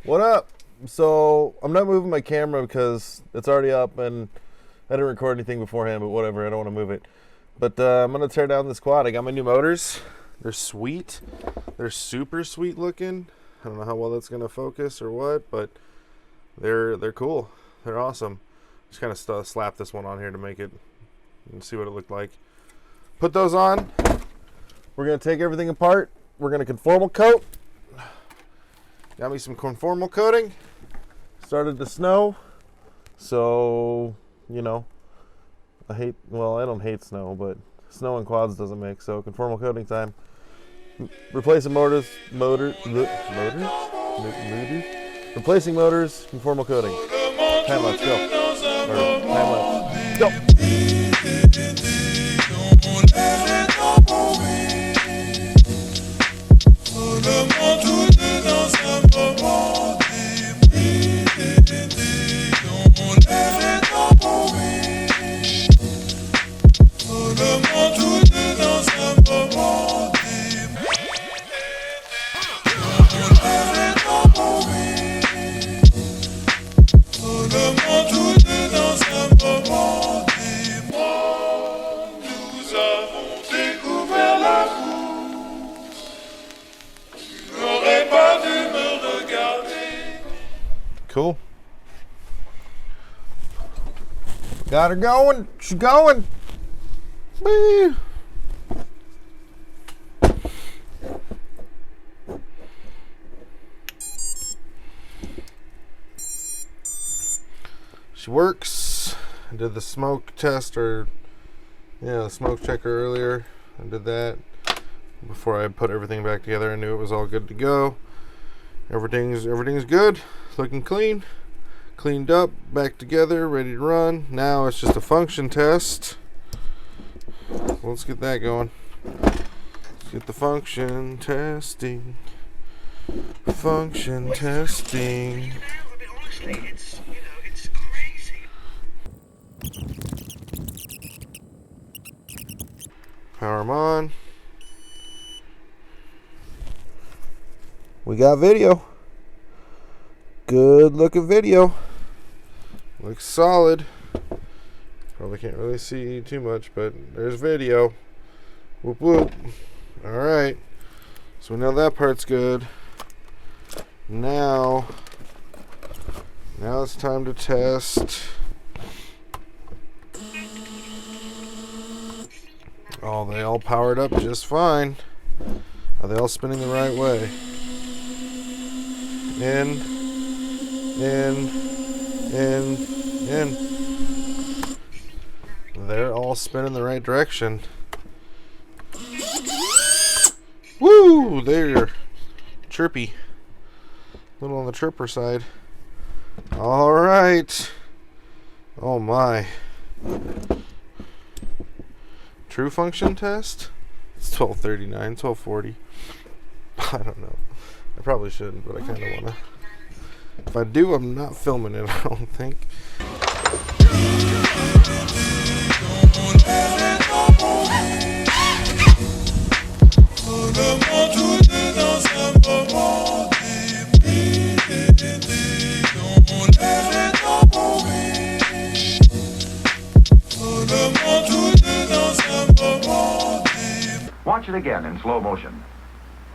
What up? So I'm not moving my camera because it's already up and I didn't record anything beforehand, but whatever, I don't want to move it. But I'm going to tear down this quad. I got my new motors. They're sweet. They're super sweet looking. I don't know how well that's going to focus or what, but they're cool. They're awesome. Just kind of slap this one on here to make it and see what it looked like. Put those on. We're going to take everything apart. We're going to conformal coat. Got me some conformal coating. Started to snow. So, you know, I don't hate snow, but snow and quads doesn't mix. So conformal coating time. Replacing motors. Replacing motors, conformal coating. Time lapse, go. Or time lapse, go. Cool. Got her going. She's going. Whee. She works. I did the smoke test, the smoke checker earlier. I did that before I put everything back together. I knew it was all good to go. Everything's good. Looking clean. Cleaned up, back together, ready to run. Now it's just a function test. Let's get that going. Let's get the function testing. Function testing. Honestly, it's crazy. Power 'em on. We got video. Good looking video. Looks solid. Probably can't really see too much, but there's video. Whoop whoop. Alright. So we know that part's good. Now it's time to test. Oh, they all powered up just fine. Are they all spinning the right way? In. They're all spinning the right direction. Woo! They're chirpy. A little on the chirper side. Alright. Oh my. True function test? It's 12:39, 12:40. I don't know. I probably shouldn't, but I kind of want to. If I do, I'm not filming it, I don't think. Watch it again in slow motion.